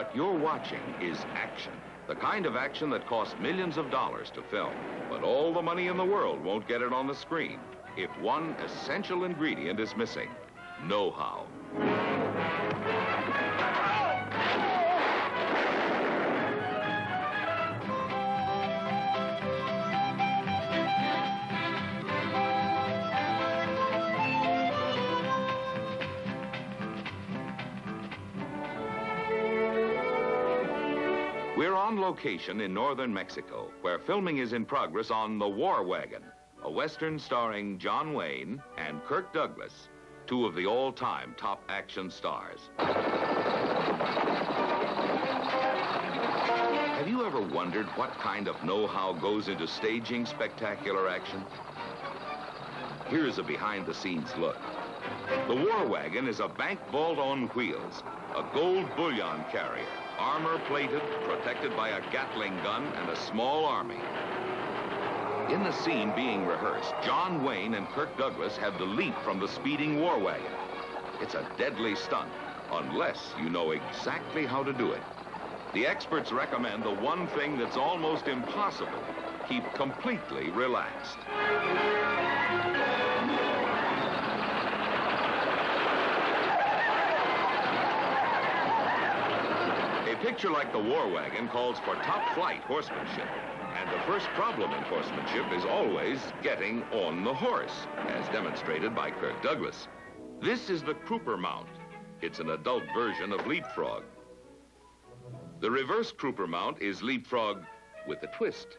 What you're watching is action. The kind of action that costs millions of dollars to film. But all the money in the world won't get it on the screen if one essential ingredient is missing: know-how. We're on location in northern Mexico, where filming is in progress on The Wagon, a Western starring John Wayne and Kirk Douglas, two of the all-time top action stars. Have you ever wondered what kind of know-how goes into staging spectacular action? Here's a behind-the-scenes look. The Wagon is a bank vault on wheels, a gold bullion carrier, armor-plated, protected by a Gatling gun and a small army. In the scene being rehearsed, John Wayne and Kirk Douglas have to leap from the speeding Wagon. It's a deadly stunt, unless you know exactly how to do it. The experts recommend the one thing that's almost impossible: keep completely relaxed. A picture like the Wagon calls for top-flight horsemanship. And the first problem in horsemanship is always getting on the horse, as demonstrated by Kirk Douglas. This is the crouper mount. It's an adult version of leapfrog. The reverse crouper mount is leapfrog with a twist.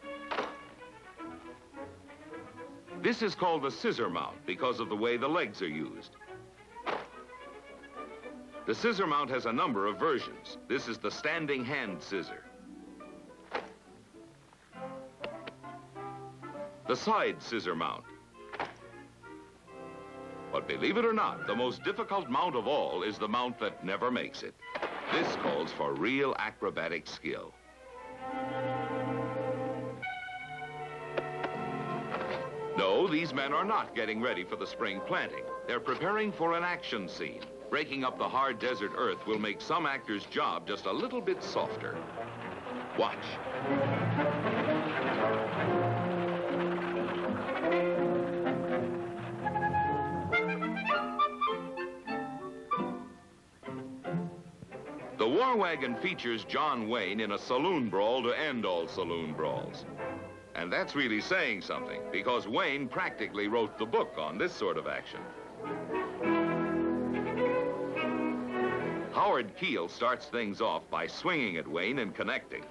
This is called the scissor mount because of the way the legs are used. The scissor mount has a number of versions. This is the standing hand scissor. The side scissor mount. But believe it or not, the most difficult mount of all is the mount that never makes it. This calls for real acrobatic skill. No, these men are not getting ready for the spring planting. They're preparing for an action scene. Breaking up the hard desert earth will make some actors' job just a little bit softer. Watch. The Wagon features John Wayne in a saloon brawl to end all saloon brawls. And that's really saying something, because Wayne practically wrote the book on this sort of action. Howard Keel starts things off by swinging at Wayne and connecting.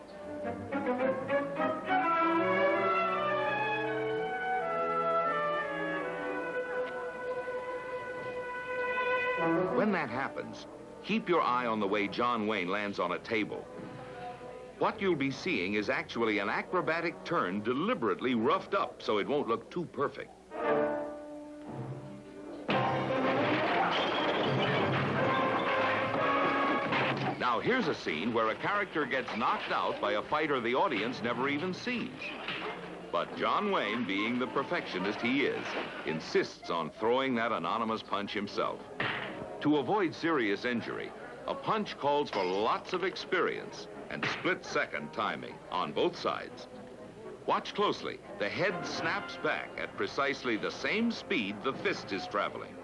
When that happens, keep your eye on the way John Wayne lands on a table. What you'll be seeing is actually an acrobatic turn deliberately roughed up so it won't look too perfect. Now here's a scene where a character gets knocked out by a fighter the audience never even sees. But John Wayne, being the perfectionist he is, insists on throwing that anonymous punch himself. To avoid serious injury, a punch calls for lots of experience and split-second timing on both sides. Watch closely. The head snaps back at precisely the same speed the fist is traveling.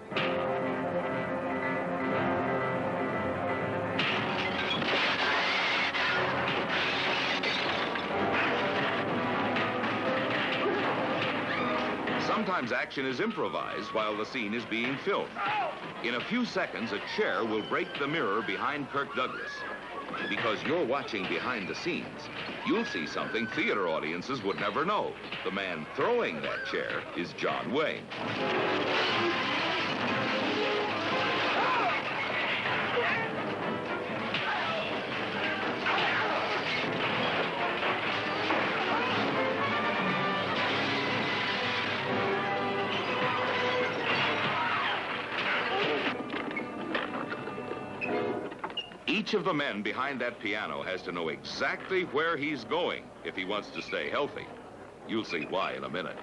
Sometimes action is improvised while the scene is being filmed. In a few seconds, a chair will break the mirror behind Kirk Douglas. Because you're watching behind the scenes, you'll see something theater audiences would never know. The man throwing that chair is John Wayne. Each of the men behind that piano has to know exactly where he's going if he wants to stay healthy. You'll see why in a minute.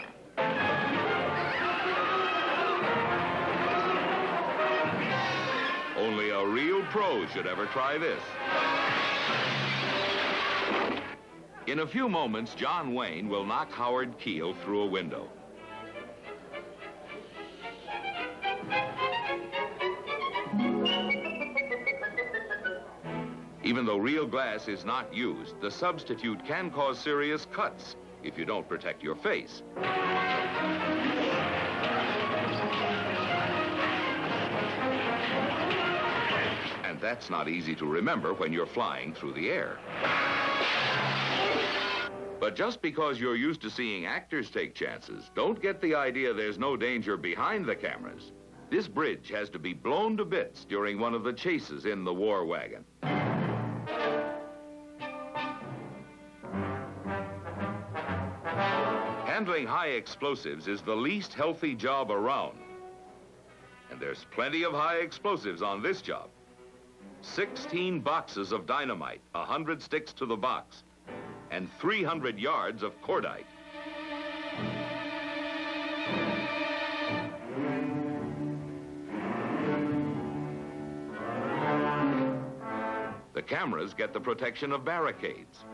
Only a real pro should ever try this. In a few moments, John Wayne will knock Howard Keel through a window. Even though real glass is not used, the substitute can cause serious cuts if you don't protect your face. And that's not easy to remember when you're flying through the air. But just because you're used to seeing actors take chances, don't get the idea there's no danger behind the cameras. This bridge has to be blown to bits during one of the chases in the War Wagon. Handling high explosives is the least healthy job around. And there's plenty of high explosives on this job. 16 boxes of dynamite, 100 sticks to the box, and 300 yards of cordite. The cameras get the protection of barricades.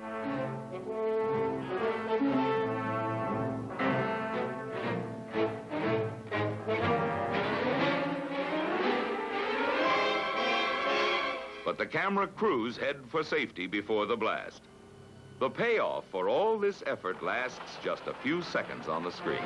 But the camera crews head for safety before the blast. The payoff for all this effort lasts just a few seconds on the screen.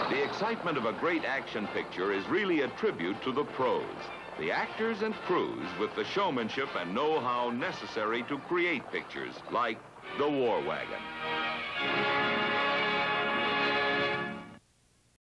The excitement of a great action picture is really a tribute to the pros, the actors and crews with the showmanship and know-how necessary to create pictures like the War Wagon.